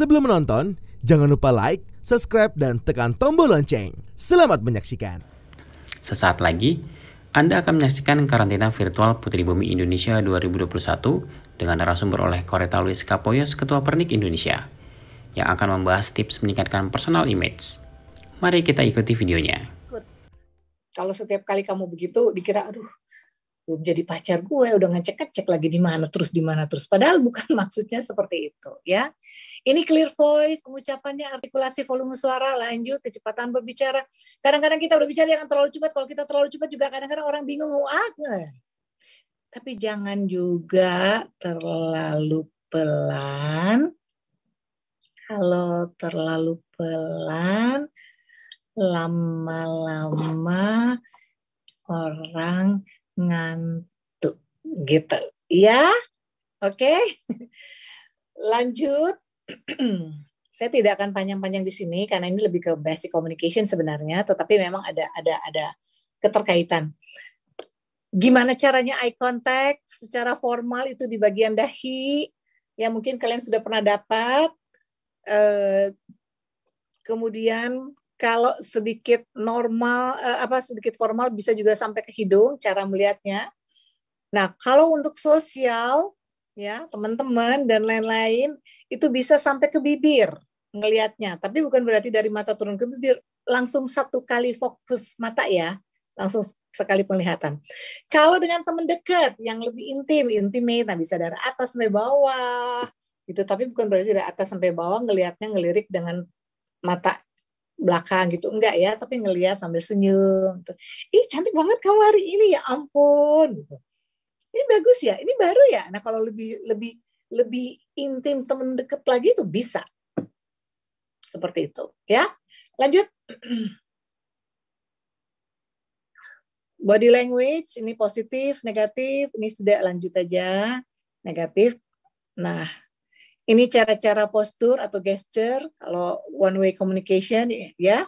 Sebelum menonton, jangan lupa like, subscribe, dan tekan tombol lonceng. Selamat menyaksikan. Sesaat lagi, Anda akan menyaksikan karantina virtual Putri Bumi Indonesia 2021 dengan narasumber oleh Koreta Luis Kapoyos, Ketua Pernik Indonesia, yang akan membahas tips meningkatkan personal image. Mari kita ikuti videonya. Kalau setiap kali kamu begitu, dikira, aduh, belum jadi pacar gue, udah ngecek-ngecek lagi di mana terus. Padahal bukan maksudnya seperti itu, ya. Ini clear voice, pengucapannya, artikulasi, volume suara, lanjut, kecepatan berbicara. Kadang-kadang kita berbicara jangan terlalu cepat. Kalau kita terlalu cepat juga kadang-kadang orang bingung. Tapi jangan juga terlalu pelan. Kalau terlalu pelan, lama-lama orang ngantuk gitu ya. Oke. Lanjut. Saya tidak akan panjang-panjang di sini karena ini lebih ke basic communication sebenarnya, tetapi memang ada keterkaitan. Gimana caranya eye contact secara formal itu di bagian dahi, yang mungkin kalian sudah pernah dapat. Kemudian kalau sedikit normal, sedikit formal bisa juga sampai ke hidung cara melihatnya. Nah, kalau untuk sosial, ya teman-teman dan lain-lain itu bisa sampai ke bibir ngelihatnya. Tapi bukan berarti dari mata turun ke bibir, langsung satu kali fokus mata ya, langsung sekali penglihatan. Kalau dengan teman dekat yang lebih intimate, nah bisa dari atas sampai bawah, gitu. Tapi bukan berarti dari atas sampai bawah ngelihatnya ngelirik dengan mata belakang gitu, enggak ya, tapi ngelihat sambil senyum gitu. Ih, cantik banget kamu hari ini, ya ampun gitu. Ini bagus ya, ini baru ya. Nah, kalau lebih intim teman deket lagi itu bisa seperti itu ya. Lanjut. Body language ini positif, negatif, ini sudah lanjut aja. Negatif. Nah, ini cara-cara postur atau gesture kalau one way communication ya.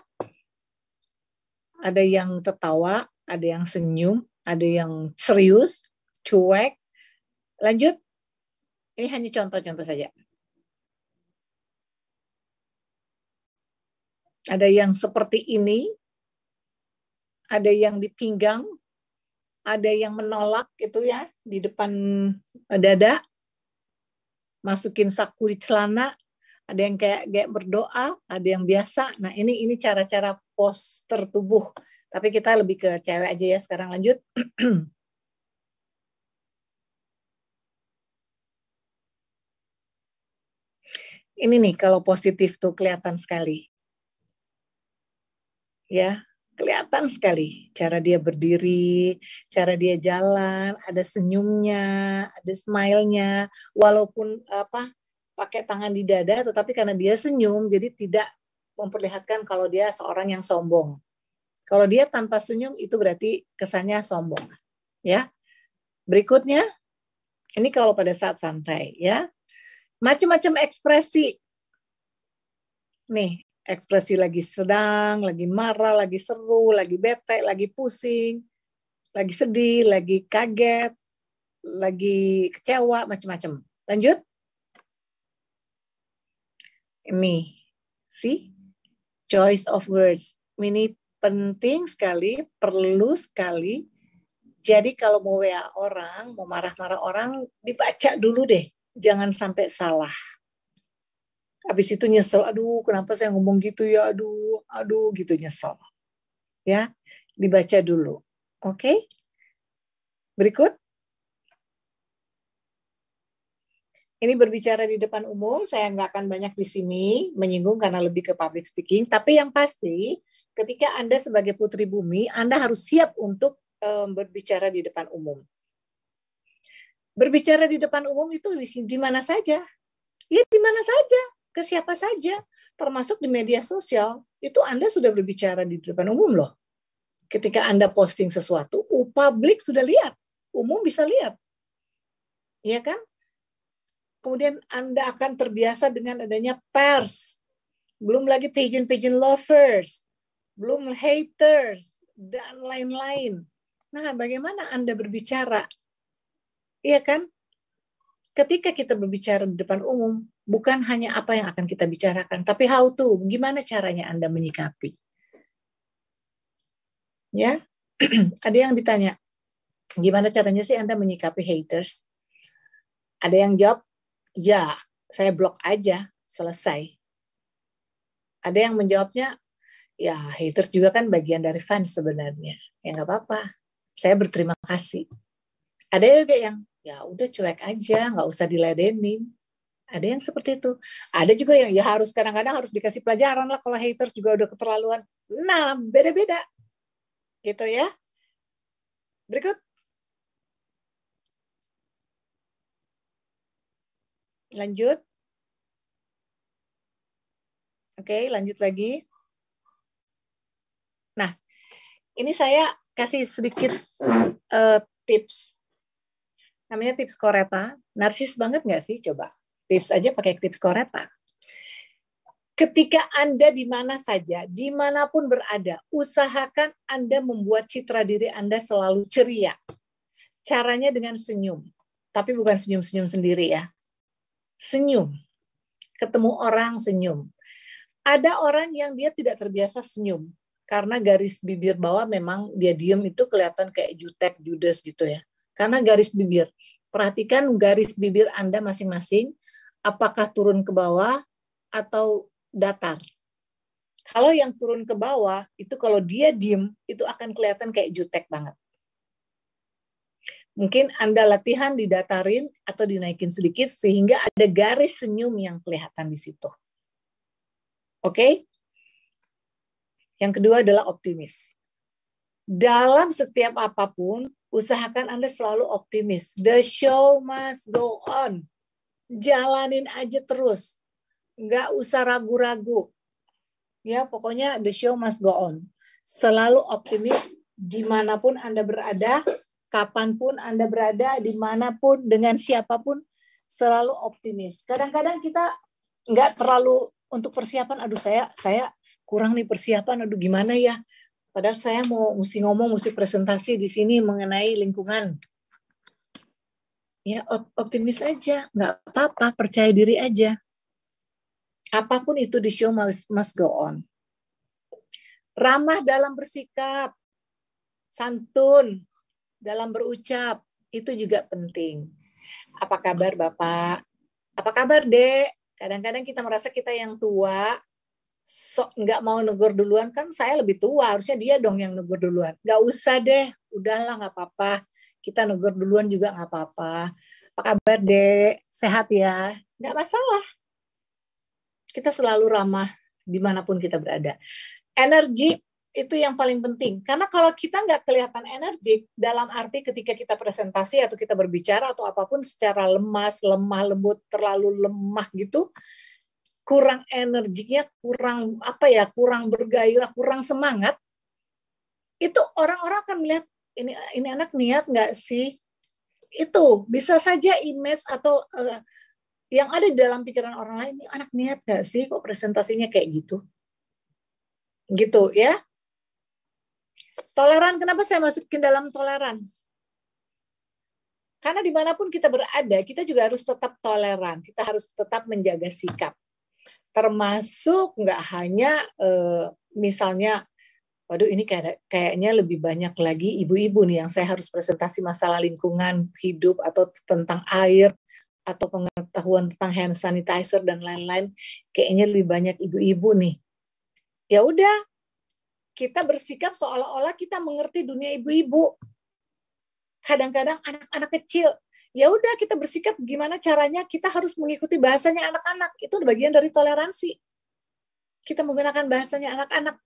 Ada yang tertawa, ada yang senyum, ada yang serius, cuek. Lanjut. Ini hanya contoh-contoh saja. Ada yang seperti ini, ada yang di pinggang, ada yang menolak itu ya di depan dada. Masukin saku di celana, ada yang kayak berdoa, ada yang biasa. Nah, ini cara-cara postur tubuh. Tapi kita lebih ke cewek aja ya sekarang. Lanjut. Ini nih kalau positif tuh kelihatan sekali. Ya, kelihatan sekali cara dia berdiri, cara dia jalan, ada senyumnya, ada smile-nya, walaupun pakai tangan di dada, tetapi karena dia senyum, jadi tidak memperlihatkan kalau dia seorang yang sombong. Kalau dia tanpa senyum, itu berarti kesannya sombong. Ya, berikutnya, ini kalau pada saat santai, ya, macam-macam ekspresi. Nih, ekspresi lagi sedang, lagi marah, lagi seru, lagi bete, lagi pusing, lagi sedih, lagi kaget, lagi kecewa, macam-macam. Lanjut. Ini, see? Choice of words. Ini penting sekali, perlu sekali. Jadi kalau mau WA orang, mau marah-marah orang, dibaca dulu deh. Jangan sampai salah. Habis itu nyesel, aduh kenapa saya ngomong gitu ya, aduh gitu nyesel. Ya, dibaca dulu. Oke? Berikut. Ini berbicara di depan umum, saya nggak akan banyak di sini menyinggung karena lebih ke public speaking, tapi yang pasti ketika Anda sebagai Putri Bumi, Anda harus siap untuk berbicara di depan umum. Berbicara di depan umum itu di mana saja. Ya di mana saja. Ke siapa saja, termasuk di media sosial, itu Anda sudah berbicara di depan umum loh. Ketika Anda posting sesuatu, publik sudah lihat, umum bisa lihat. Iya kan? Kemudian Anda akan terbiasa dengan adanya pers, belum lagi pageant lovers, belum haters, dan lain-lain. Nah, bagaimana Anda berbicara? Iya kan? Ketika kita berbicara di depan umum, Bukan hanya apa yang akan kita bicarakan, tapi how to, gimana caranya Anda menyikapi. Ya, ada yang ditanya, gimana caranya sih Anda menyikapi haters? Ada yang jawab, ya, saya blok aja, selesai. Ada yang menjawabnya, ya haters juga kan bagian dari fans sebenarnya. Ya nggak apa-apa, saya berterima kasih. Ada juga yang, ya udah cuek aja, nggak usah diladenin. Ada yang seperti itu. Ada juga yang ya harus kadang-kadang harus dikasih pelajaran lah kalau haters juga udah keterlaluan. Nah, beda-beda. Gitu ya. Berikut. Lanjut. Oke, lanjut lagi. Nah, ini saya kasih sedikit tips. Namanya tips Koreta. Narsis banget nggak sih? Coba. Tips aja pakai tips Koreta. Ketika Anda di mana saja, dimanapun berada, usahakan Anda membuat citra diri Anda selalu ceria. Caranya dengan senyum. Tapi bukan senyum-senyum sendiri ya. Senyum. Ketemu orang senyum. Ada orang yang dia tidak terbiasa senyum. Karena garis bibir bawah memang dia diem itu kelihatan kayak jutek, judes gitu ya. Karena garis bibir. Perhatikan garis bibir Anda masing-masing. Apakah turun ke bawah atau datar. Kalau yang turun ke bawah, itu kalau dia diem, itu akan kelihatan kayak jutek banget. Mungkin Anda latihan didatarin atau dinaikin sedikit, sehingga ada garis senyum yang kelihatan di situ. Oke? Yang kedua adalah optimis. Dalam setiap apapun, usahakan Anda selalu optimis. The show must go on. Jalanin aja terus. Nggak usah ragu-ragu. Ya, pokoknya the show must go on. Selalu optimis dimanapun Anda berada, kapanpun Anda berada, dimanapun, dengan siapapun, selalu optimis. Kadang-kadang kita nggak terlalu untuk persiapan, aduh saya kurang nih persiapan, aduh gimana ya. Padahal saya mesti ngomong, mesti presentasi di sini mengenai lingkungan. Ya, optimis aja, nggak apa-apa, percaya diri aja. Apapun itu, the show must go on. Ramah dalam bersikap, santun dalam berucap, itu juga penting. Apa kabar Bapak? Apa kabar Dek? Kadang-kadang kita merasa kita yang tua, nggak mau negur duluan, kan saya lebih tua, harusnya dia dong yang negur duluan. Nggak usah deh, udahlah nggak apa-apa. Kita negur duluan juga nggak apa-apa. Apa kabar Dek? Sehat ya? Nggak masalah. Kita selalu ramah dimanapun kita berada. Energi itu yang paling penting. Karena kalau kita nggak kelihatan energik, dalam arti ketika kita presentasi atau kita berbicara atau apapun secara lemas, lemah, lembut, terlalu lemah gitu, kurang energinya, kurang kurang bergairah, kurang semangat, itu orang-orang akan melihat ini anak niat nggak sih? Itu bisa saja image atau yang ada di dalam pikiran orang lain, ini anak niat nggak sih kok presentasinya kayak gitu? Gitu ya. Toleran, kenapa saya masukin dalam toleran? Karena dimanapun kita berada, kita juga harus tetap toleran. Kita harus tetap menjaga sikap. Termasuk nggak hanya misalnya, waduh ini kayaknya lebih banyak lagi ibu-ibu nih yang saya harus presentasi masalah lingkungan hidup atau tentang air, atau pengetahuan tentang hand sanitizer dan lain-lain, kayaknya lebih banyak ibu-ibu nih. Ya udah, kita bersikap seolah-olah kita mengerti dunia ibu-ibu. Kadang-kadang anak-anak kecil, ya udah kita bersikap gimana caranya, kita harus mengikuti bahasanya anak-anak. Itu bagian dari toleransi. Kita menggunakan bahasanya anak-anak.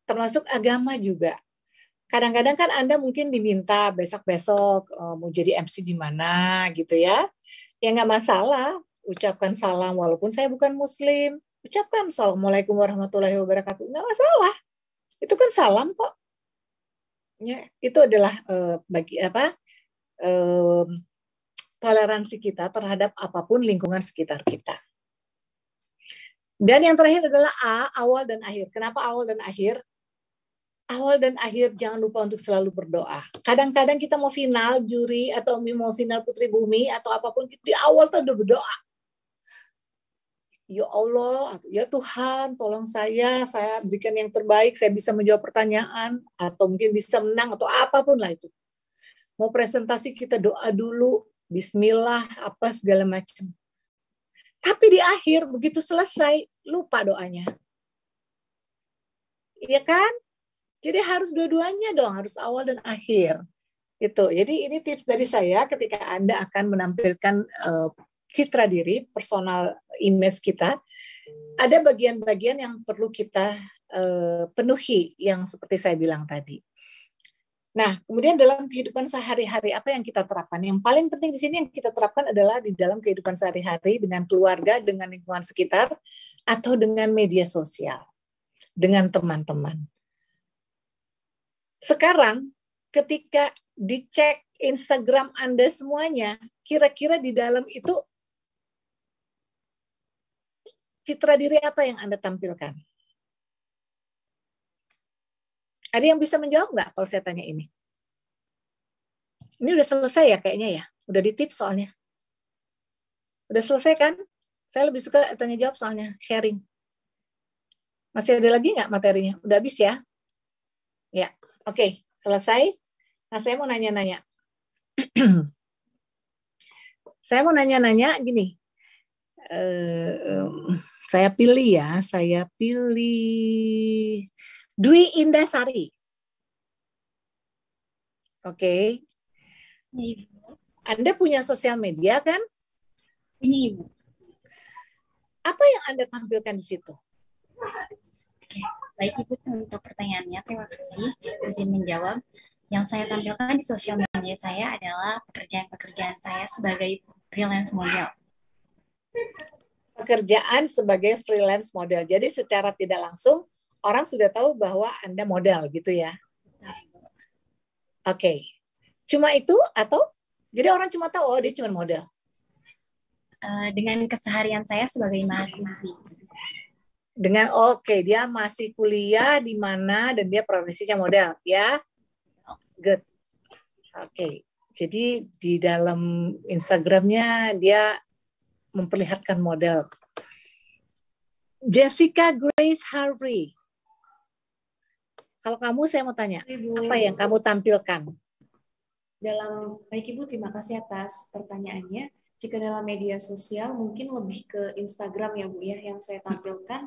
Termasuk agama juga. Kadang-kadang kan Anda mungkin diminta besok-besok mau jadi MC di mana gitu ya. Ya nggak masalah, ucapkan salam walaupun saya bukan muslim. Ucapkan assalamualaikum warahmatullahi wabarakatuh. Nggak masalah. Itu kan salam kok. Ya, itu adalah toleransi kita terhadap apapun lingkungan sekitar kita. Dan yang terakhir adalah awal dan akhir. Kenapa awal dan akhir? Awal dan akhir jangan lupa untuk selalu berdoa. Kadang-kadang kita mau final juri atau mau final Putri Bumi atau apapun, di awal tuh udah berdoa. ya Allah, atau ya Tuhan, tolong saya berikan yang terbaik, saya bisa menjawab pertanyaan, atau mungkin bisa menang, atau apapun lah itu. Mau presentasi kita doa dulu, bismillah, apa segala macam. Tapi di akhir, begitu selesai, lupa doanya. Iya kan? Jadi harus dua-duanya dong, harus awal dan akhir. Gitu. Jadi ini tips dari saya ketika Anda akan menampilkan citra diri, personal image kita, ada bagian-bagian yang perlu kita penuhi, yang seperti saya bilang tadi. Nah, kemudian dalam kehidupan sehari-hari apa yang kita terapkan? Yang paling penting di sini yang kita terapkan adalah di dalam kehidupan sehari-hari dengan keluarga, dengan lingkungan sekitar, atau dengan media sosial, dengan teman-teman. Sekarang, ketika dicek Instagram Anda semuanya, kira-kira di dalam itu citra diri apa yang Anda tampilkan? Ada yang bisa menjawab nggak kalau saya tanya ini? Ini udah selesai ya kayaknya ya? Udah di tips soalnya. Udah selesai kan? Saya lebih suka tanya jawab soalnya, sharing. Masih ada lagi nggak materinya? Udah habis ya? Ya, oke. Selesai. Nah, saya mau nanya-nanya. Saya mau nanya-nanya gini. Saya pilih Dwi Indasari. Oke. Anda punya sosial media kan? Ini Ibu. Apa yang Anda tampilkan di situ? Baik Ibu, untuk pertanyaannya terima kasih izin menjawab. Yang saya tampilkan di sosial media saya adalah pekerjaan-pekerjaan saya sebagai freelance model. Pekerjaan sebagai freelance model. Jadi secara tidak langsung orang sudah tahu bahwa Anda model gitu ya. Oke. Cuma itu atau jadi orang cuma tahu oh dia cuma model. Dengan keseharian saya sebagai mahasiswi. Dengan dia masih kuliah di mana dan dia profesinya model ya. Good. Oke. Jadi di dalam Instagramnya dia memperlihatkan model. Jessica Grace Harvey. Kalau kamu saya mau tanya, Ibu, apa yang kamu tampilkan? baik Ibu, terima kasih atas pertanyaannya. Jika dalam media sosial mungkin lebih ke Instagram ya Bu ya yang saya tampilkan.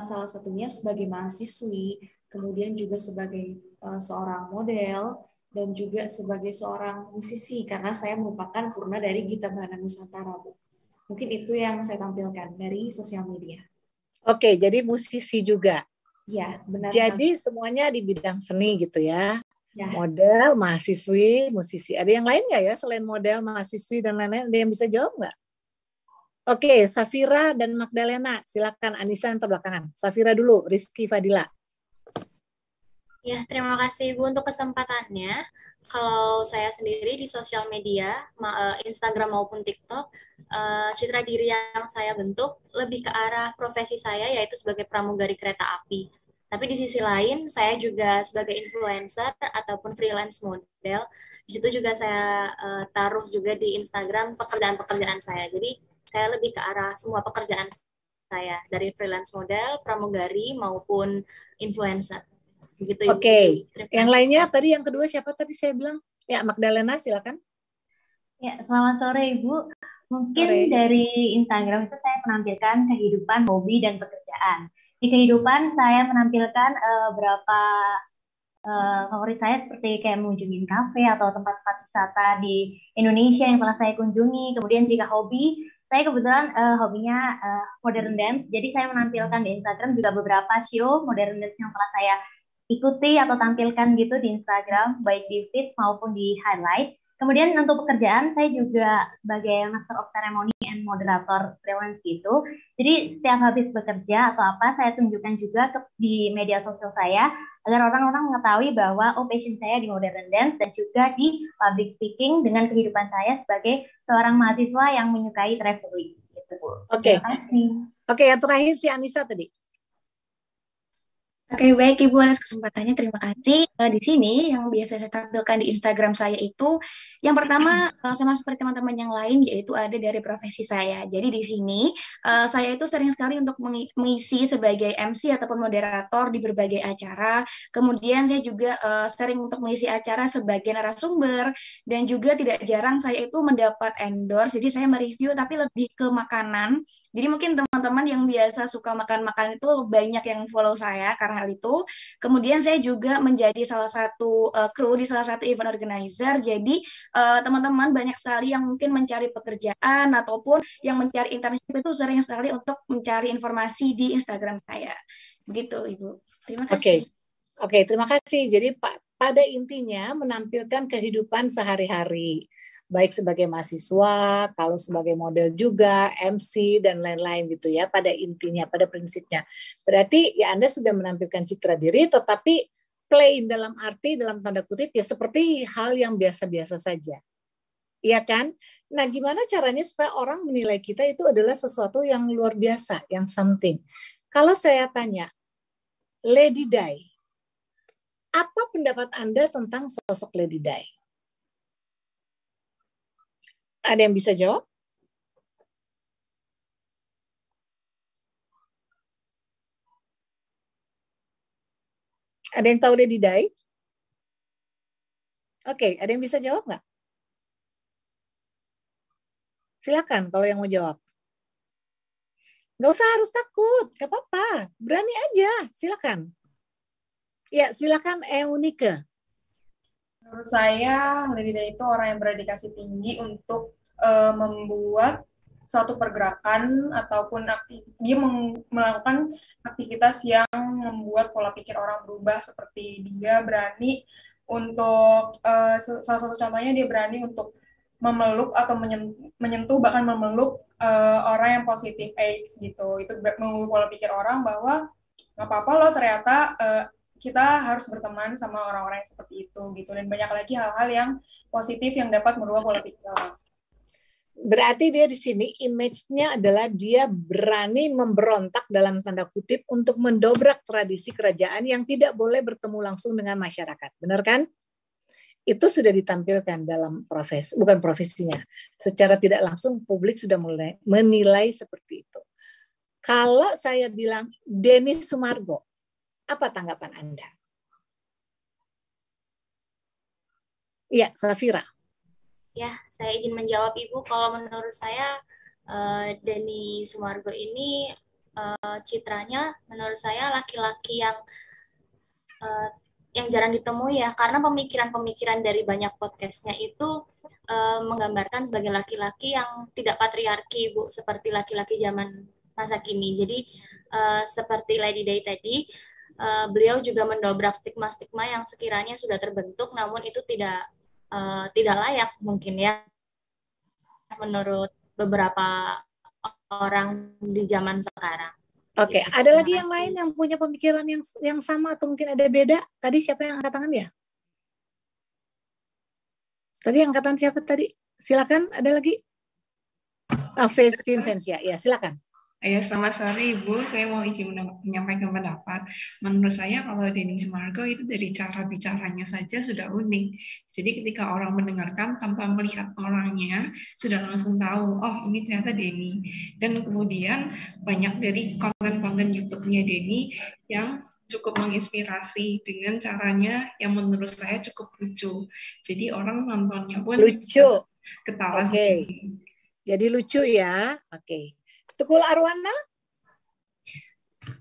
Salah satunya sebagai mahasiswi, kemudian juga sebagai seorang model, dan juga sebagai seorang musisi karena saya merupakan purna dari Gita Bahana Nusantara Bu. Mungkin itu yang saya tampilkan dari sosial media. Oke, jadi musisi juga. Ya, benar. Jadi semuanya di bidang seni gitu ya. Ya. Model, mahasiswi, musisi. Ada yang lain nggak ya selain model, mahasiswi dan lain-lain? Ada yang bisa jawab nggak? Oke, Safira dan Magdalena. Silakan Anissa yang terbelakangan. Safira dulu, Rizky Fadila. Ya, terima kasih Ibu untuk kesempatannya. Kalau saya sendiri di sosial media, Instagram maupun TikTok, citra diri yang saya bentuk lebih ke arah profesi saya, yaitu sebagai pramugari kereta api. Tapi di sisi lain, saya juga sebagai influencer ataupun freelance model. Di situ juga saya taruh juga di Instagram pekerjaan-pekerjaan saya. Jadi, saya lebih ke arah semua pekerjaan saya, dari freelance model, pramugari, maupun influencer. Begitu, Oke. Yang lainnya tadi yang kedua siapa tadi saya bilang? Ya, Magdalena silakan. Ya, selamat sore Ibu. Mungkin Sore. dari Instagram itu saya menampilkan kehidupan, hobi, dan pekerjaan. Di kehidupan saya menampilkan beberapa favorit saya seperti kayak mengunjungi kafe atau tempat-tempat wisata di Indonesia yang telah saya kunjungi. Kemudian jika hobi, saya kebetulan hobinya modern dance. Jadi saya menampilkan di Instagram juga beberapa show modern dance yang telah saya ikuti atau tampilkan gitu di Instagram, baik di feed maupun di highlight. Kemudian untuk pekerjaan, saya juga sebagai Master of Ceremony and Moderator freelance gitu. Jadi setiap habis bekerja atau apa, saya tunjukkan juga di media sosial saya, agar orang-orang mengetahui bahwa passion saya di modern dance dan juga di public speaking dengan kehidupan saya sebagai seorang mahasiswa yang menyukai traveling. Gitu. Oke. Terima kasih. Oke, yang terakhir si Anissa tadi. Oke, baik Ibu atas kesempatannya. Terima kasih. Di sini yang biasa saya tampilkan di Instagram saya itu, yang pertama sama seperti teman-teman yang lain, yaitu ada dari profesi saya. Jadi di sini saya itu sering sekali untuk mengisi sebagai MC ataupun moderator di berbagai acara. Kemudian saya juga sering untuk mengisi acara sebagai narasumber, dan juga tidak jarang saya itu mendapat endorse. Jadi saya mereview tapi lebih ke makanan. Jadi mungkin teman-teman yang biasa suka makan-makan itu banyak yang follow saya karena hal itu. Kemudian saya juga menjadi salah satu kru di salah satu event organizer. Jadi teman-teman banyak sekali yang mungkin mencari pekerjaan ataupun yang mencari internship itu sering sekali untuk mencari informasi di Instagram saya. Begitu Ibu. Terima kasih. Oke, terima kasih. Jadi pada intinya menampilkan kehidupan sehari-hari, baik sebagai mahasiswa, kalau sebagai model juga, MC, dan lain-lain gitu ya, pada intinya, pada prinsipnya. Berarti ya Anda sudah menampilkan citra diri, tetapi plain dalam arti, dalam tanda kutip, ya seperti hal yang biasa-biasa saja. Iya kan? Nah, gimana caranya supaya orang menilai kita itu adalah sesuatu yang luar biasa, yang something. Kalau saya tanya, Lady Di, apa pendapat Anda tentang sosok Lady Di? Ada yang bisa jawab? Ada yang tahu Lady Di? Oke, ada yang bisa jawab nggak? Silakan kalau yang mau jawab. Nggak usah harus takut, nggak apa-apa. Berani aja, silakan. Ya, silakan Eunike. Menurut saya, Lady Di itu orang yang berdedikasi tinggi untuk membuat suatu pergerakan ataupun dia melakukan aktivitas yang membuat pola pikir orang berubah, seperti dia berani untuk salah satu contohnya dia berani untuk memeluk atau menyentuh bahkan memeluk orang yang positif AIDS gitu. Itu mengubah pola pikir orang bahwa nggak apa-apa loh ternyata kita harus berteman sama orang-orang yang seperti itu gitu, dan banyak lagi hal-hal yang positif yang dapat merubah pola pikir orang. Berarti dia di sini image-nya adalah dia berani memberontak dalam tanda kutip untuk mendobrak tradisi kerajaan yang tidak boleh bertemu langsung dengan masyarakat. Benar kan? Itu sudah ditampilkan dalam bukan profesinya. Secara tidak langsung publik sudah mulai menilai seperti itu. Kalau saya bilang Denny Sumargo, apa tanggapan Anda? Iya, Safira. Ya, saya izin menjawab Ibu. Kalau menurut saya, Denny Sumargo ini citranya menurut saya laki-laki yang jarang ditemui ya, karena pemikiran-pemikiran dari banyak podcastnya itu menggambarkan sebagai laki-laki yang tidak patriarki, Bu, seperti laki-laki zaman masa kini. Jadi seperti Lady Di tadi, beliau juga mendobrak stigma-stigma yang sekiranya sudah terbentuk, namun itu tidak layak mungkin ya menurut beberapa orang di zaman sekarang. Oke, ada lagi yang lain yang punya pemikiran yang sama atau mungkin ada beda? Tadi siapa yang angkat tangan ya? Tadi angkatan siapa tadi? Silakan, ada lagi? Vincentia, ya silakan. Ya, selamat sore Ibu. Saya mau izin menyampaikan pendapat. Menurut saya kalau Denny Sumargo itu dari cara bicaranya saja sudah unik. Jadi ketika orang mendengarkan tanpa melihat orangnya, sudah langsung tahu, oh ini ternyata Denny. Dan kemudian banyak dari konten-konten YouTube-nya Denny yang cukup menginspirasi dengan caranya yang menurut saya cukup lucu. Jadi orang nontonnya pun lucu, ketawa. Oke. Jadi lucu ya. Oke. Tukul Arwana?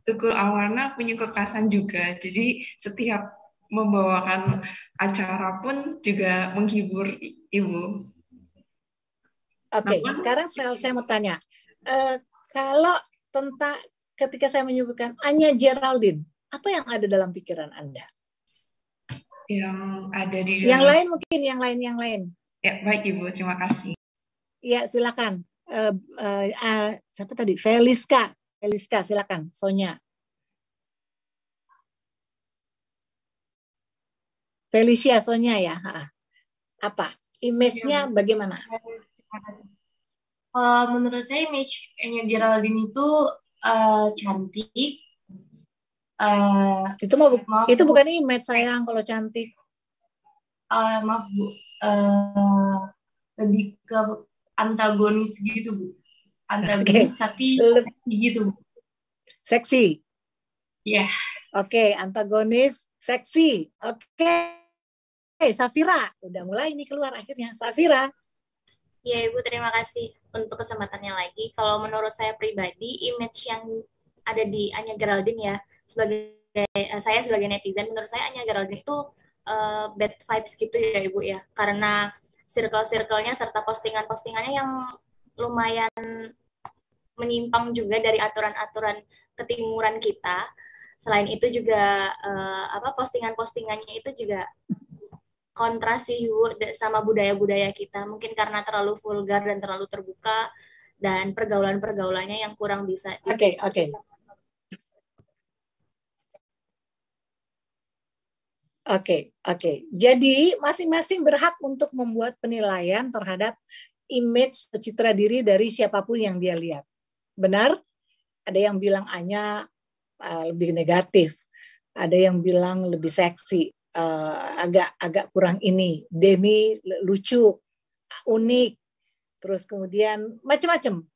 Tukul Arwana punya kekasan juga. Jadi setiap membawakan acara pun juga menghibur Ibu. Oke, sekarang saya mau tanya. Kalau tentang ketika saya menyebutkan Anya Geraldine, apa yang ada dalam pikiran Anda? Yang ada di dalam... Yang lain mungkin, yang lain. Ya, baik Ibu, terima kasih. Ya, silakan. Siapa tadi? Feliska, silakan. Sonya. Felicia, Sonya ya. Apa? Image-nya bagaimana? Menurut saya image-nya Geraldine itu cantik, Itu Maaf, itu Bu. bukan image sayang kalau cantik. Maaf Bu, lebih ke antagonis gitu Bu. Antagonis tapi seksi gitu Bu. Seksi. Iya. Oke, antagonis seksi. Oke. Safira, udah mulai nih keluar akhirnya. Safira. Ya Ibu, terima kasih untuk kesempatannya lagi. Kalau menurut saya pribadi, image yang ada di Anya Geraldine ya, saya sebagai netizen, menurut saya Anya Geraldine itu bad vibes gitu ya Ibu ya, karena circle-circle-nya serta postingan-postingannya yang lumayan menyimpang juga dari aturan-aturan ketimuran kita. Selain itu juga postingan-postingannya itu juga kontra sih Bu sama budaya-budaya kita, mungkin karena terlalu vulgar dan terlalu terbuka, dan pergaulan-pergaulannya yang kurang bisa. Oke. Jadi masing-masing berhak untuk membuat penilaian terhadap image atau citra diri dari siapapun yang dia lihat. Benar? Ada yang bilang Anya lebih negatif, ada yang bilang lebih seksi, agak kurang ini, Demi lucu, unik, terus kemudian macam-macam.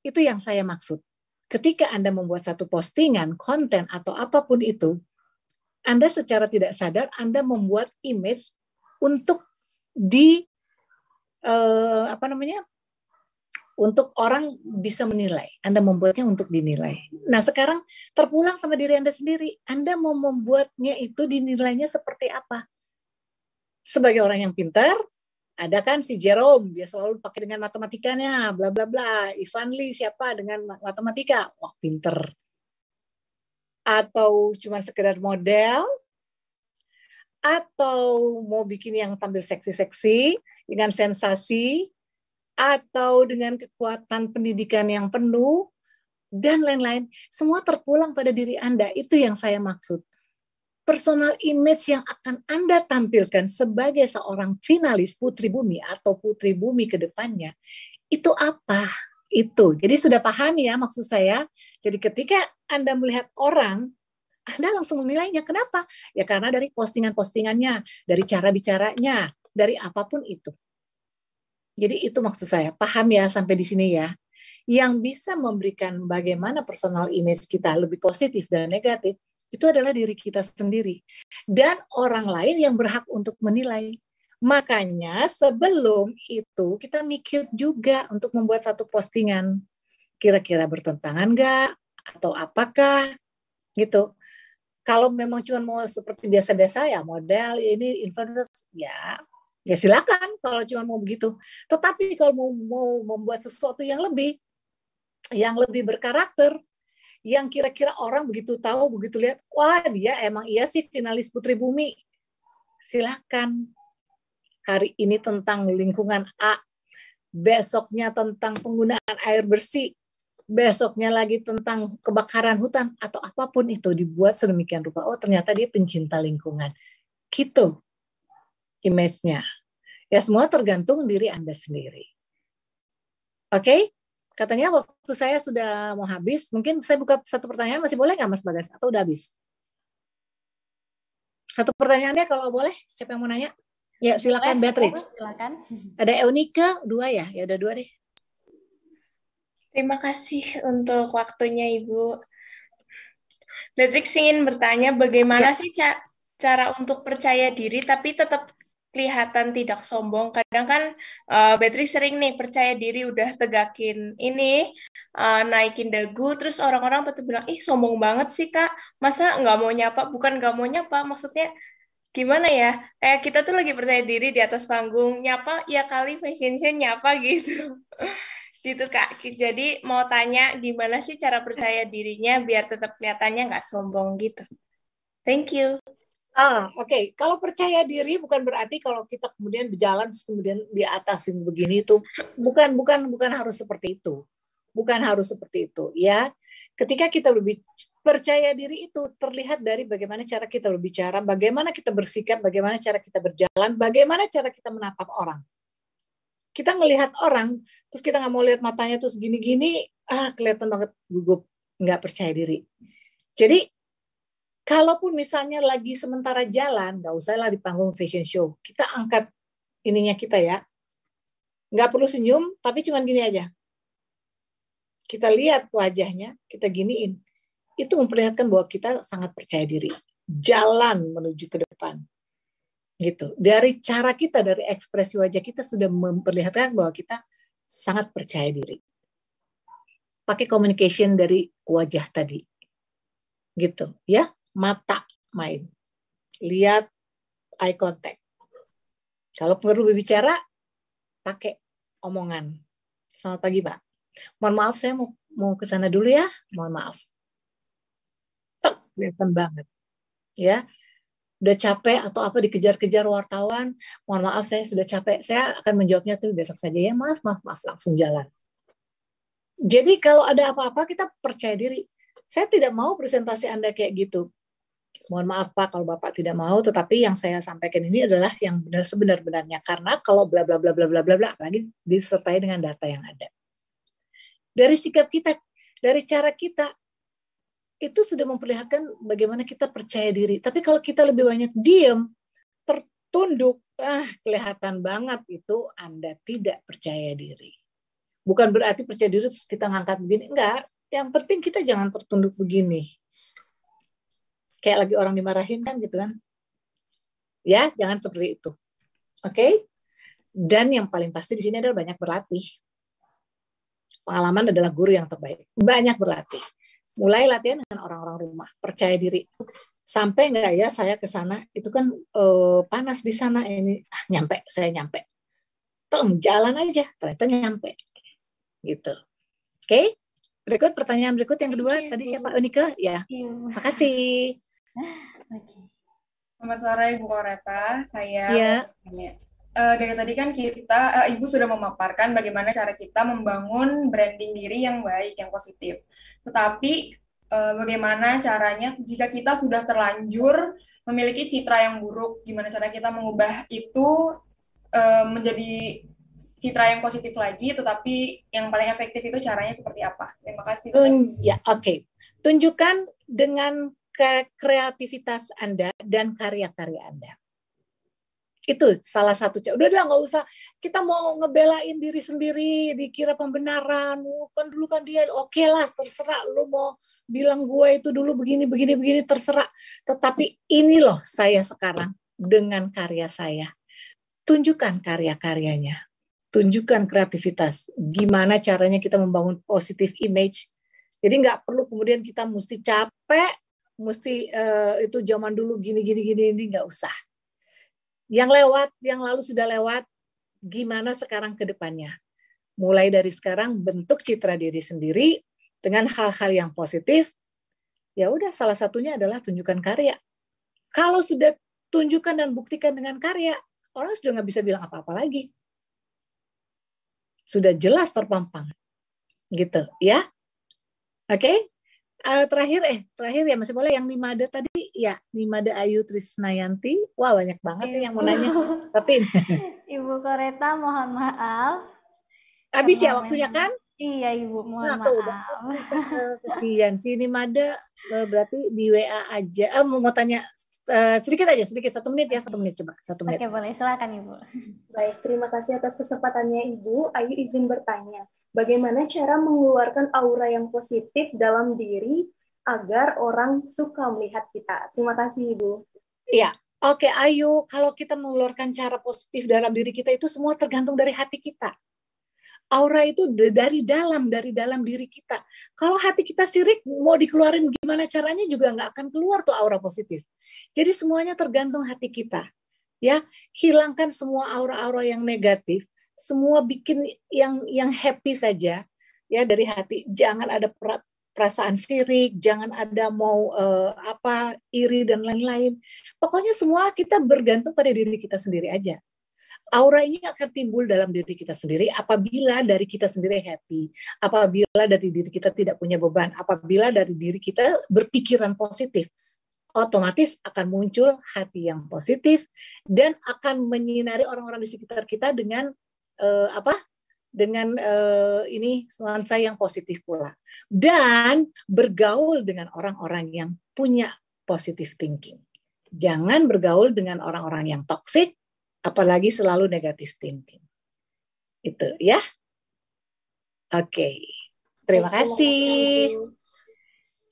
Itu yang saya maksud. Ketika Anda membuat satu postingan, konten atau apapun itu, Anda secara tidak sadar Anda membuat image untuk untuk orang bisa menilai. Anda membuatnya untuk dinilai. Nah, sekarang terpulang sama diri Anda sendiri. Anda mau membuatnya itu dinilainya seperti apa? Sebagai orang yang pintar, ada kan si Jerome, dia selalu pakai dengan matematikanya, bla bla bla. Ivan Lee siapa dengan matematika? Wah, pinter. Atau cuma sekedar model, atau mau bikin yang tampil seksi-seksi dengan sensasi, atau dengan kekuatan pendidikan yang penuh, dan lain-lain. Semua terpulang pada diri Anda. Itu yang saya maksud. Personal image yang akan Anda tampilkan sebagai seorang finalis Putri Bumi atau Putri Bumi ke depannya, itu apa? Itu. Jadi sudah paham ya maksud saya? Jadi ketika Anda melihat orang, Anda langsung menilainya. Kenapa? Ya karena dari postingan-postingannya, dari cara bicaranya, dari apapun itu. Jadi itu maksud saya, paham ya sampai di sini ya. Yang bisa memberikan bagaimana personal image kita lebih positif dan negatif, itu adalah diri kita sendiri. Dan orang lain yang berhak untuk menilai. Makanya sebelum itu kita mikir juga untuk membuat satu postingan. Kira-kira bertentangan nggak? Atau apakah? Gitu. Kalau memang cuma mau seperti biasa-biasa ya model, ini influencer, ya silakan kalau cuma mau begitu. Tetapi kalau mau membuat sesuatu yang lebih berkarakter, yang kira-kira orang begitu tahu, begitu lihat, wah dia emang iya sih finalis Putri Bumi. Silakan. Hari ini tentang lingkungan A, besoknya tentang penggunaan air bersih, besoknya lagi tentang kebakaran hutan, atau apapun itu dibuat sedemikian rupa. Oh ternyata dia pencinta lingkungan. Gitu. Image-nya. Ya semua tergantung diri Anda sendiri. Oke? Katanya waktu saya sudah mau habis. Mungkin saya buka satu pertanyaan. Masih boleh nggak Mas Bagas? Atau udah habis? Satu pertanyaannya kalau boleh. Siapa yang mau nanya? Ya silakan Beatrix. Silakan. Ada Eunika, 2 ya? Ya udah 2 deh. Terima kasih untuk waktunya Ibu. Beatrix ingin bertanya bagaimana sih cara untuk percaya diri tapi tetap kelihatan tidak sombong. Kadang kan Beatrix sering nih percaya diri udah tegakin ini, naikin dagu, terus orang-orang tetap bilang, ih sombong banget sih Kak, masa nggak mau nyapa? Bukan nggak mau nyapa, maksudnya gimana ya? Kita tuh lagi percaya diri di atas panggung, nyapa ya kali fashion show nyapa gitu. Gitu Kak. Jadi mau tanya gimana sih cara percaya dirinya biar tetap kelihatannya nggak sombong gitu. Thank you. Oke. Kalau percaya diri bukan berarti kalau kita kemudian berjalan terus kemudian di atasin begini itu bukan harus seperti itu. Bukan harus seperti itu ya. Ketika kita lebih percaya diri itu terlihat dari bagaimana cara kita berbicara, bagaimana kita bersikap, bagaimana cara kita berjalan, bagaimana cara kita menatap orang. Kita ngelihat orang, terus kita nggak mau lihat matanya terus gini-gini, kelihatan banget gugup, nggak percaya diri. Jadi Kalaupun misalnya lagi sementara jalan, nggak usah lah di panggung fashion show. Kita angkat ininya kita ya. Nggak perlu senyum, tapi cuma gini aja. Kita lihat wajahnya, kita giniin. Itu memperlihatkan bahwa kita sangat percaya diri. Jalan menuju ke depan. Gitu. Dari cara kita, dari ekspresi wajah kita sudah memperlihatkan bahwa kita sangat percaya diri. Pakai communication dari wajah tadi. Gitu, ya. Mata main. Lihat eye contact. Kalau perlu berbicara, pakai omongan. Selamat pagi, Pak. Mohon maaf, saya mau ke sana dulu ya. Mohon maaf. Kelihatan banget. Ya. Udah capek atau apa dikejar-kejar wartawan. Mohon maaf, saya sudah capek. Saya akan menjawabnya tuh besok saja ya. Maaf, langsung jalan. Jadi kalau ada apa-apa kita percaya diri. Saya tidak mau presentasi Anda kayak gitu. Mohon maaf Pak kalau Bapak tidak mau, tetapi yang saya sampaikan ini adalah yang benar sebenar-benarnya. Karena kalau bla bla bla bla bla bla bla lagi disertai dengan data yang ada. Dari sikap kita, dari cara kita, itu sudah memperlihatkan bagaimana kita percaya diri. Tapi kalau kita lebih banyak diam, tertunduk, kelihatan banget itu Anda tidak percaya diri. Bukan berarti percaya diri terus kita ngangkat begini, enggak. Yang penting kita jangan tertunduk begini. Kayak lagi orang dimarahin kan gitu kan. Ya, jangan seperti itu. Oke? Dan yang paling pasti di sini adalah banyak berlatih. Pengalaman adalah guru yang terbaik. Banyak berlatih. Mulai latihan dengan orang-orang rumah, percaya diri. Sampai enggak ya saya ke sana, itu kan panas di sana ini. Saya nyampe. Jalan aja, ternyata nyampe. Gitu. Oke? Berikut pertanyaan berikut yang kedua. Tadi siapa? Unika? Ya. Makasih. Selamat sore Ibu Koreta, saya ya. Dari tadi kan kita, Ibu sudah memaparkan bagaimana cara kita membangun branding diri yang baik, yang positif. Tetapi bagaimana caranya jika kita sudah terlanjur memiliki citra yang buruk, gimana cara kita mengubah itu menjadi citra yang positif lagi, tetapi yang paling efektif itu caranya seperti apa? Terima kasih. Ya, oke. Tunjukkan dengan kreativitas Anda dan karya-karya Anda. Itu salah satu. Udah nggak usah kita mau ngebelain diri sendiri, dikira pembenaran. Kan dulu kan dia oke lah, terserah lu mau bilang gue itu dulu begini terserah. Tetapi ini loh saya sekarang dengan karya saya. Tunjukkan karya-karyanya. Tunjukkan kreativitas. Gimana caranya kita membangun positive image. Jadi nggak perlu kemudian kita mesti capek, mesti itu zaman dulu gini nggak usah. Yang lewat, yang lalu sudah lewat, gimana sekarang ke depannya? Mulai dari sekarang bentuk citra diri sendiri dengan hal-hal yang positif. Ya udah, salah satunya adalah tunjukkan karya. Kalau sudah tunjukkan dan buktikan dengan karya, orang sudah nggak bisa bilang apa-apa lagi. Sudah jelas terpampang, gitu ya. Oke. Terakhir ya masih boleh yang Nimade tadi ya, Nimade Ayu Trisnayanti. Wah, banyak banget nih yang mau nanya. Tapi Ibu Koreta mohon maaf. Habis ya waktunya kan? Iya Ibu, mohon maaf. Kesian si Nimade berarti di WA aja. Mau tanya sedikit 1 menit ya, 1 menit coba. 1 menit. Oke, boleh. Silakan Ibu. Baik, terima kasih atas kesempatannya Ibu. Ayu izin bertanya. Bagaimana cara mengeluarkan aura yang positif dalam diri agar orang suka melihat kita? Terima kasih, Ibu. Iya, oke Ayu. Kalau kita mengeluarkan cara positif dalam diri kita itu semua tergantung dari hati kita. Aura itu dari dalam diri kita. Kalau hati kita sirik, mau dikeluarin gimana caranya juga nggak akan keluar tuh aura positif. Jadi semuanya tergantung hati kita. Ya, hilangkan semua aura-aura yang negatif. Semua bikin yang happy saja ya dari hati. Jangan ada perasaan sirik, jangan ada mau iri dan lain-lain. Pokoknya semua kita bergantung pada diri kita sendiri aja. Aura ini akan timbul dalam diri kita sendiri apabila dari kita sendiri happy, apabila dari diri kita tidak punya beban, apabila dari diri kita berpikiran positif. Otomatis akan muncul hati yang positif dan akan menyinari orang-orang di sekitar kita dengan ini nuansa yang positif pula, dan bergaul dengan orang-orang yang punya positive thinking. Jangan bergaul dengan orang-orang yang toksik, apalagi selalu negative thinking. Itu ya. Oke. Terima kasih.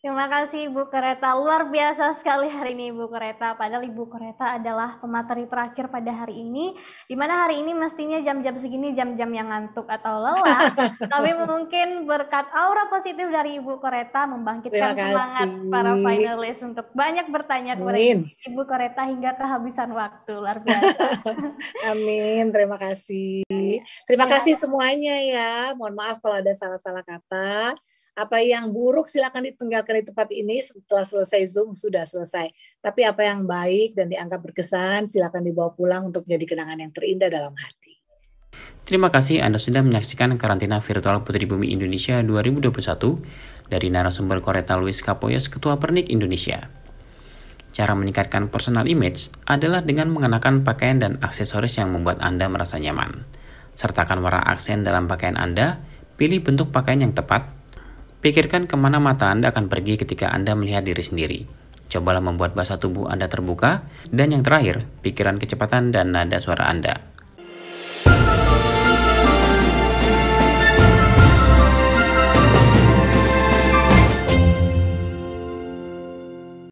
Terima kasih Ibu Kereta, luar biasa sekali hari ini Ibu Kereta. Padahal Ibu Kereta adalah pemateri terakhir pada hari ini, di mana hari ini mestinya jam-jam segini jam-jam yang ngantuk atau lelah. Tapi mungkin berkat aura positif dari Ibu Kereta membangkitkan semangat para finalis untuk banyak bertanya kepada Ibu Kereta hingga kehabisan waktu. Luar biasa. Amin, terima kasih. Terima kasih semuanya ya. Mohon maaf kalau ada salah-salah kata. Apa yang buruk silakan ditinggalkan di tempat ini. Setelah selesai Zoom sudah selesai. Tapi apa yang baik dan dianggap berkesan silakan dibawa pulang untuk menjadi kenangan yang terindah dalam hati. Terima kasih Anda sudah menyaksikan karantina virtual Putri Bumi Indonesia 2021 dari narasumber Coretta Louise Kapoyos, Ketua Pernik Indonesia. Cara meningkatkan personal image adalah dengan mengenakan pakaian dan aksesoris yang membuat Anda merasa nyaman. Sertakan warna aksen dalam pakaian Anda, pilih bentuk pakaian yang tepat. Pikirkan kemana mata Anda akan pergi ketika Anda melihat diri sendiri. Cobalah membuat bahasa tubuh Anda terbuka. Dan yang terakhir, pikiran kecepatan dan nada suara Anda.